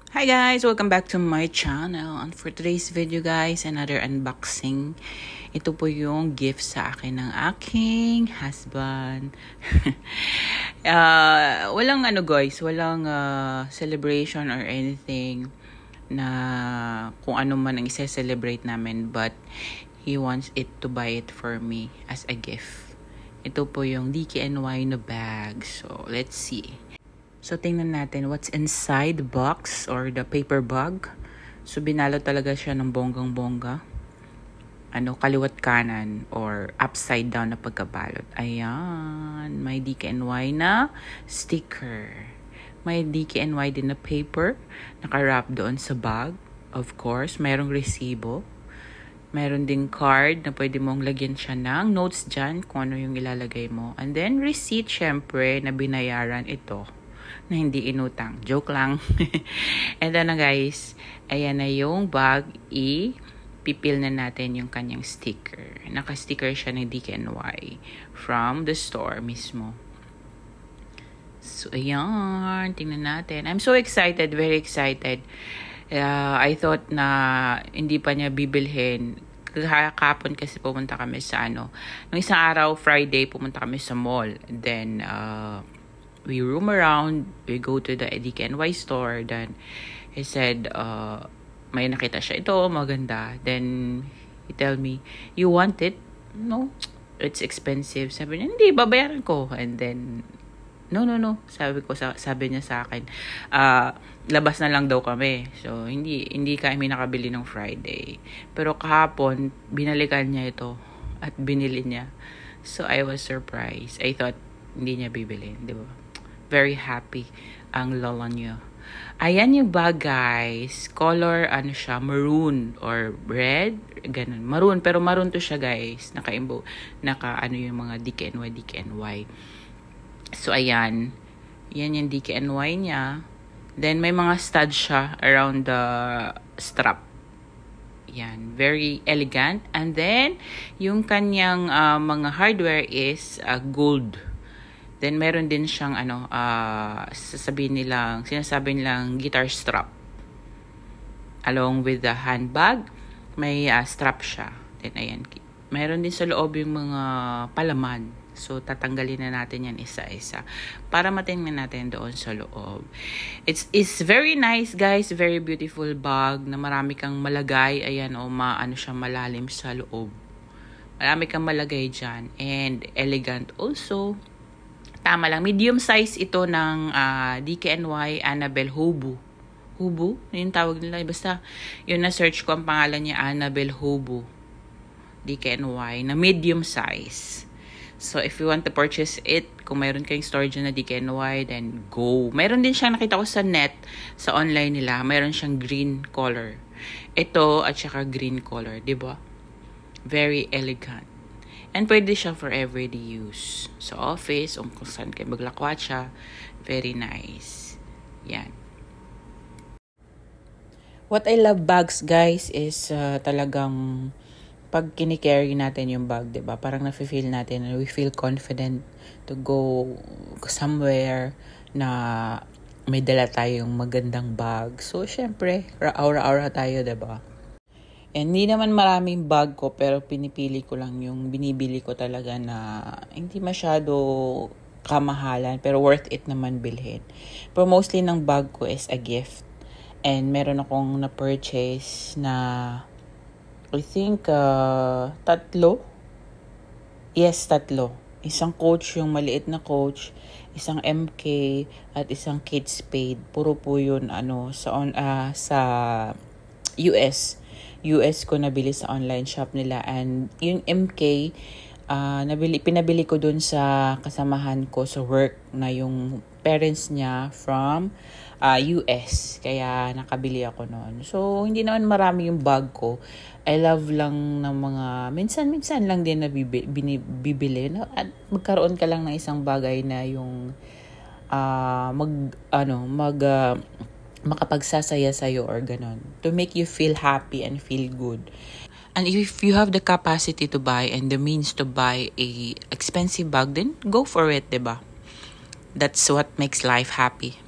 Hi guys! Welcome back to my channel. And for today's video guys, another unboxing. Ito po yung gift sa akin ng aking husband. Walang guys, walang celebration or anything na kung ano man ang isa-celebrate namin. But he wants it to buy it for me as a gift. Ito po yung DKNY na bag. So, let's see. So, tingnan natin what's inside the box or the paper bag. So, binalot talaga siya ng bonggang-bongga. Kaliwat kanan or upside down na pagkabalot. Ayan. May DKNY na sticker. May DKNY din na paper. Naka-wrap doon sa bag. Of course, mayroong resibo. Mayroon din card na pwede mong lagyan siya ng notes dyan kung ano yung ilalagay mo. And then, receipt, syempre, na binayaran ito. Na hindi inutang. Joke lang. And then guys, ayan na yung bag. Pipil na natin yung kanyang sticker. Naka-sticker siya ng DKNY from the store mismo. So, ayan. Tingnan natin. I'm so excited. Very excited. I thought na hindi pa niya bibilhin. Kahapon kasi pumunta kami sa nung isang araw, Friday, pumunta kami sa mall. And then, we roam around, we go to the DKNY store, then he said, may nakita siya, ito, maganda. Then, he tell me, you want it? No, it's expensive. Sabi niya, hindi, babayaran ko. And then, no. Sabi niya sa akin, labas na lang daw kami. So, hindi kami nakabili ng Friday. Pero kahapon, binalikan niya ito at binili niya. So, I was surprised. I thought, hindi niya bibilin, di ba? Very happy ang lola niya. Ayan yung bag, guys. Color, siya, maroon or red. Ganun. Maroon, pero maroon to siya, guys. Naka yung mga DKNY. So, ayan. Yan yung DKNY niya. Then, may mga stud siya around the strap. Yan. Very elegant. And then, yung kanyang mga hardware is gold. Then, meron din siyang, sinasabi nilang guitar strap. Along with the handbag, may strap siya. Then, ayan. Meron din sa loob yung mga palaman. So, tatanggalin na natin yan isa-isa. Para matingnan natin doon sa loob. It's very nice, guys. Very beautiful bag na marami kang malagay. Ayan, siya malalim sa loob. Marami kang malagay dyan. And elegant also. Tama lang. Medium size ito ng DKNY Annabelle Hobu. Hobu? Yung tawag nila. Basta, yun na-search ko ang pangalan niya, Annabelle Hobu. DKNY na medium size. So, if you want to purchase it, kung mayroon kayong storage na DKNY, then go. Mayroon din siyang nakita ko sa net, sa online nila. Mayroon siyang green color. Ito, at saka green color. Diba? Very elegant. And pwede siya for everyday use. Sa office, o kung saan kayo maglakwat siya. Very nice. Yan. What I love bags, guys, is talagang pag kinicarry natin yung bag, diba? Parang nafe-feel natin, we feel confident to go somewhere na may dala tayong magandang bag. So, syempre, aura-aura tayo, diba? And hindi naman maraming bag ko, pero pinipili ko lang yung binibili ko talaga na hindi masyado kamahalan, pero worth it naman bilhin. Pero mostly ng bag ko is a gift. And meron akong na-purchase na, I think, 3. Yes, 3. Isang Coach, yung maliit na Coach, isang MK, at isang Kate Spade. Puro po yun, sa US ko nabili sa online shop nila. And yung MK, pinabili ko dun sa kasamahan ko sa work na yung parents niya from US. Kaya nakabili ako noon. So, hindi naman marami yung bag ko. I love lang ng mga, minsan lang din na bibili. At magkaroon ka lang ng isang bagay na yung makapagsasaya sa'yo or ganon. To make you feel happy and feel good. And if you have the capacity to buy and the means to buy a expensive bag, then go for it, diba? That's what makes life happy.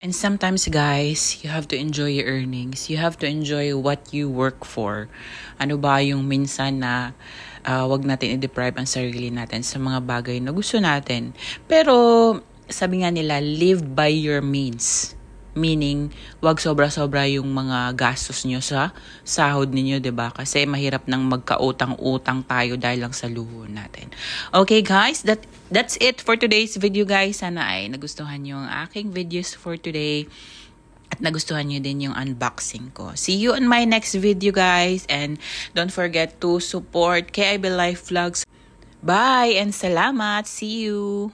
And sometimes, guys, you have to enjoy your earnings. You have to enjoy what you work for. Ano ba yung minsan na wag natin i-deprive ang sarili natin sa mga bagay na gusto natin. Pero, sabi nga nila, live by your means. Meaning, wag sobra-sobra yung mga gastos nyo sa sahod ninyo, 'di ba? Kasi mahirap nang magkautang-utang tayo dahil lang sa luho natin. Okay, guys, that's it for today's video, guys. Sana ay nagustuhan nyo ang aking videos for today. At nagustuhan nyo din yung unboxing ko. See you on my next video, guys. And don't forget to support KIB Life Vlogs. Bye and salamat. See you.